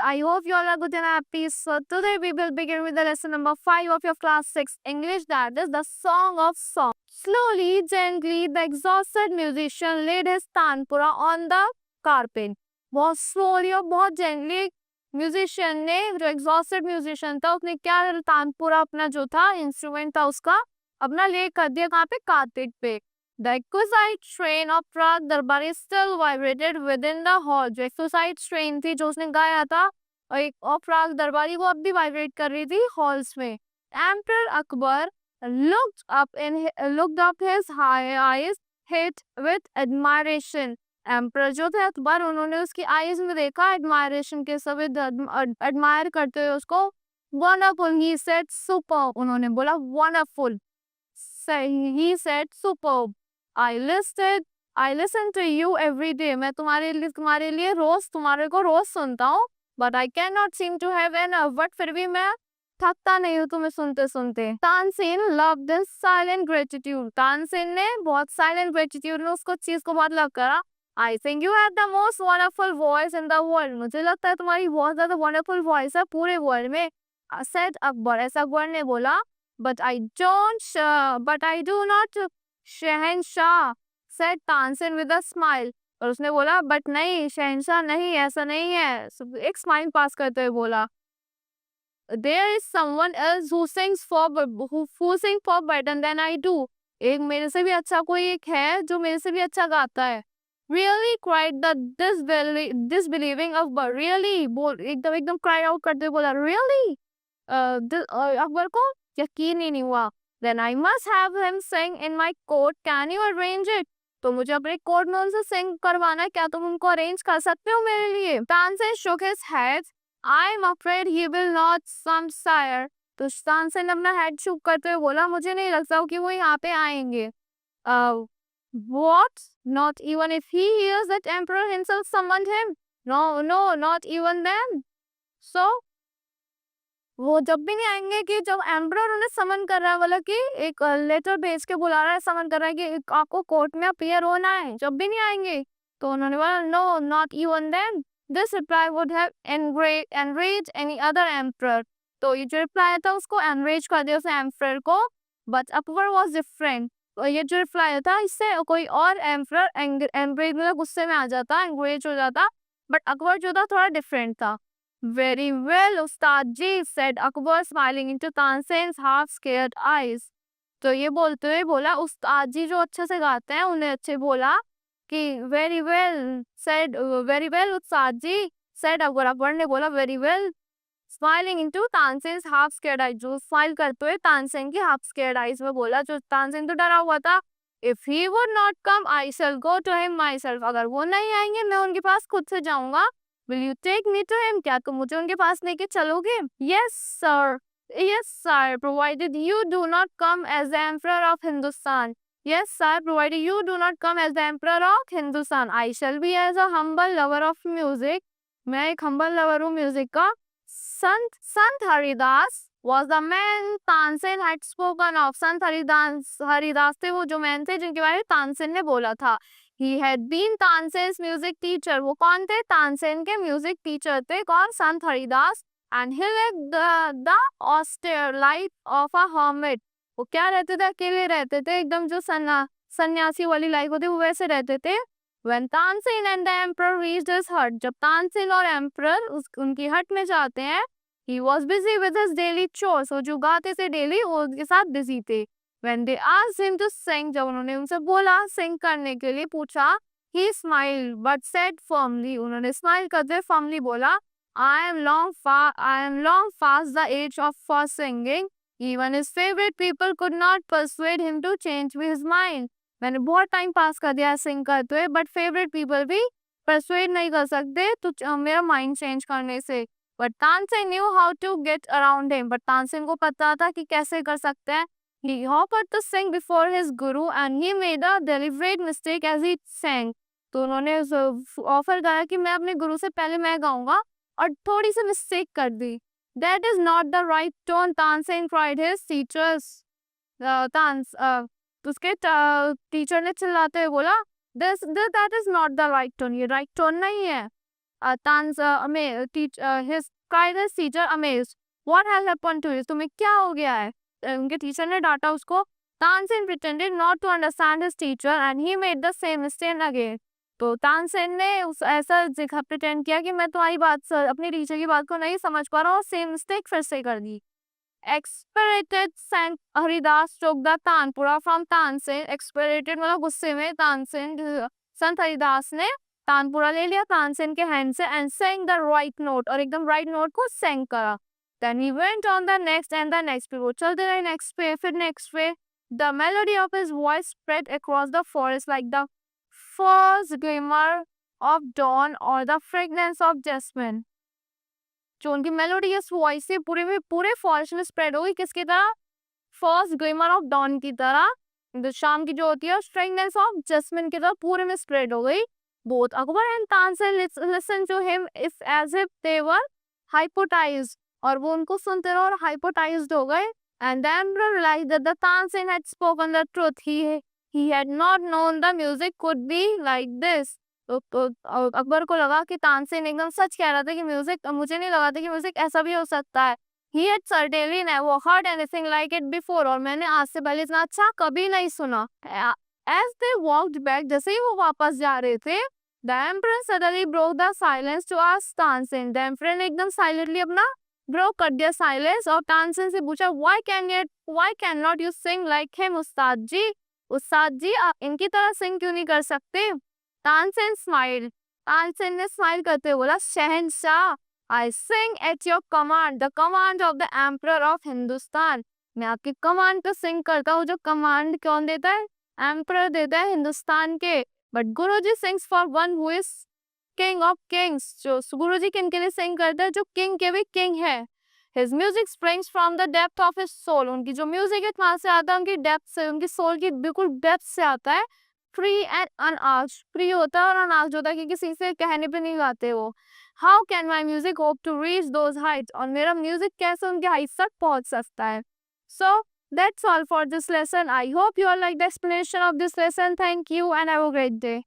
I hope you all are good and happy. So today we will begin with the lesson number 5 of your class 6 English, that is the Song of Songs. Slowly, gently, the exhausted musician laid his tanpura on the carpet. बहुत slowly और बहुत gently musician ने, जो exhausted musician था, उसने क्या तानपुरा अपना जो था इंस्ट्रूमेंट था उसका अपना ले कर दिया कहाँ पे, कारपेट पे. The exquisite strain of Prague Darbari still vibrated within the hall. जो exquisite strain थी जो उसने गाया था और प्राग दरबारी वो अब भी वाइब्रेट कर रही थी हॉल्स में. Emperor Akbar looked up his high eyes hit with admiration. Emperor जो थे अकबर, उन्होंने उसकी आईज में देखा एडमायरेशन के सभी एडमायर करते हुए उसको. वंडरफुल ही सेड सुपर, उन्होंने बोला wonderful. He said super. I listen to you every day. मैं तुम्हारे लिए रोज तुम्हारे को रोज सुनता हूँ. But I cannot seem to have enough. But फिर भी मैं थकता नहीं हूँ तुम्हें सुनते सुनते. Tansen loved this silent gratitude. Tansen ने बहुत silent gratitude में उसको चीज को बहुत लव करा. I think you have the most wonderful voice in the world. मुझे लगता है तुम्हारी बहुत ज्यादा wonderful voice है पूरे वर्ल्ड में. Said अकबर, ऐसा अकबर ने बोला. But I do not. शहनशाह, said Tansen with a smile. और उसने बोला बट नहीं शहनशाह नहीं, ऐसा नहीं है. एक स्माइल पास करते हुए बोला. There is someone else who sings for better than I do. एक मेरे से भी अच्छा कोई एक है जो मेरे से भी अच्छा गाता है. Really cried the disbelieving Akbar. Really बोल एकदम cry out करते हुए बोला really. अकबर को यकीन ही नहीं हुआ. Then I must have him sing in my court. Can you arrange it? तो मुझे अपने कोर्ट में उनसे सिंग करवाना है, क्या तुम उनको अरेंज कर सकते हो मेरे लिए? Tansen shook his head. I'm afraid he will not, some sire. तो तानसेन अपना हेड शुक करते हुए बोला मुझे नहीं लगता कि वो यहाँ पे आएंगे. What? Not even if he hears that emperor himself summoned him? No, not even then. So वो जब भी नहीं आएंगे कि जब एम्परर उन्हें समन कर रहा है, बोला कि एक लेटर भेज के बुला रहा है, समन कर रहा है कि आपको कोर्ट में अपीयर होना है, जब भी नहीं आएंगे. तो उन्होंने बोला no not even then. This reply would have enrage any other emperor. तो ये जो रिप्लाई था उसको एनरेज कर दिया उस एम्परर को. But Akbar was different. तो ये जो रिप्लाई था इससे कोई और एम्परर एनरेज मतलब गुस्से में आ जाता, एंग्रेज हो जाता. बट अकबर जो था थोड़ा डिफरेंट था. Very well, Ustad ji, said Akbar, smiling into Tansen's half-scared eyes. तो ये बोलते हुए बोला उस्ताद जी जो अच्छे से गाते हैं उन्हें अच्छे बोला कि very well उस्ताद जी, said अकबर ने बोला very well, smiling into Tansen's half-scared eyes. जो स्माइल करते हुए तानसेन की half-scared eyes में बोला, जो तानसेन तो डरा हुआ था. If he would not come, I shall go to him myself. अगर वो नहीं आएंगे मैं उनके पास खुद से जाऊंगा. Will you take me to him? क्या तुम मुझे उनके पास लेके चलोगे? Yes sir, provided you do not come as the emperor of Hindustan. Yes sir, provided you do not come as the emperor of Hindustan. I shall be as a humble lover of music. मैं एक humble lover हूँ music का. Sant Haridas was the man Tansen had spoken of. संत हरिदास थे वो जो man थे जिनके बारे में तानसेन ने बोला था. He had been Tansen's music teacher. वो कौन थे? तानसेन के म्यूजिक टीचर थे. कौन? संत Haridas. And he lived the austere life of a hermit. वो क्या रहते थे? अकेले रहते थे, एकदम जो सन्यासी वाली लाइफ होती वो वैसे रहते थे. When Tansen and the emperor reached his hut, जब तानसेन और एम्परर उनकी हट में जाते हैं, he was busy with his daily chores. वो जो गाते थे डेली वो उनके साथ बिजी थे. When they asked him to sing, जब उन्होंने उनसे बोला सिंग करने के लिए पूछा, he smiled but said firmly. उन्होंने स्माइल करते firmly बोला, I am long past the age for singing. Even his favorite people could not persuade him to change his mind. मैंने बहुत टाइम पास कर दिया सिंग करते हुए, बट फेवरेट पीपल भी परसुएड नहीं कर सकते तो मेरा माइंड चेंज करने से. But Tansen knew how to get around him. But Tansen को पता था कि कैसे कर सकते हैं. He offered to sing before his guru and he made a deliberate mistake as he sang. तो उन्होंने ऑफर करा कि मैं अपने गुरु से पहले मैं गाऊंगा और थोड़ी सी मिस्टेक कर दी. That is not the right tone, Tansen cried his teachers. उसके टीचर ने चिल्लाते हुए बोला that is not the right tone. ये right tone नहीं है. his kindness teacher amazed. What has happened to you? तुम्हें क्या हो गया है? उनके टीचर ने डांटा उसको. Tansen pretended not to understand his teacher and he made the same mistake again. तो तानसेन ने ऐसा प्रिटेंड किया कि मैं तुम्हारी बात अपनी टीचर की बात को नहीं समझ पा रहा हूँ, सेम मिस्टेक फिर से कर दी. Exasperated Sant Haridas took the tanpura from Tansen. Exasperated मतलब गुस्से में तानसेन संत हरिदास ने तानपुरा ले लिया तानसेन के हैंड से and sang the right note और एकदम right note को sang करा. Then he went on the next and the next पे. वो चलते रहे next पे फिर next पे. The melody of his voice spread across the forest like the first glimmer of dawn or the fragrance of jasmine. जो उनकी melody इस वॉइस से पूरे फॉरेस्ट में स्प्रेड हो गई. किसकी तरह? फर्स्ट ग्लिमर ऑफ डॉन की तरह. जो शाम की जो होती है फ्रेगनेंस ऑफ जैस्मिन की तरह पूरे में स्प्रेड हो गई. Both Akbar and Tansen listen to him if as if they were hypnotized. और वो उनको सुनते रहे और हाइपोटाइज्ड हो गए. And the emperor realized that the Tansen had spoken the truth. He had not known the music could be like this. तो अकबर को लगा कि तानसेन एकदम सच कह रहा था कि म्यूजिक, मुझे नहीं लगा था कि म्यूजिक ऐसा भी हो सकता है. He had certainly never heard anything like it before. और मैंने आज से पहले इतना अच्छा कभी नहीं सुना. As they walked back, जैसे ही वो वापस जा रहे थे, the emperor suddenly broke the silence to ask Tansen. The emperor ने एकदम silently अपना broke कर दिया silence और तानसेन से पूछा why cannot you sing like him उस्ताद जी? उस्ताद जी आप इनकी तरह सिंग क्यों नहीं कर सकते? तानसेन स्माइल. तानसेन ने स्माइल करते हुए बोला शहंशाह I sing at your command, the command of the emperor of Hindustan. मैं आपकी कमांड पे सिंग करता हूँ. जो कमांड कौन देता है? एम्परर देता है हिंदुस्तान के. But Guruji sings for one who is king of Kings. जो गुरुजी किन के लिए सिंग करता है? जो किंग के भी किंग है. His music springs from the depth of his soul. उनकी जो म्यूजिक है कहाँ से आता है? उनकी डेप्थ से, उनकी सोल की बिल्कुल डेप्थ से आता है. Free and अनआस्क्ड. फ्री होता है और अनआस्क्ड होता है कि किसी से कहने पे नहीं गाते वो. How can my music hope to reach those heights? और मेरा म्यूजिक कैसे उनके हाइट्स तक पहुंच सकता है? So that's all for this lesson. I hope you all like the explanation of this lesson. Thank you and have a great day.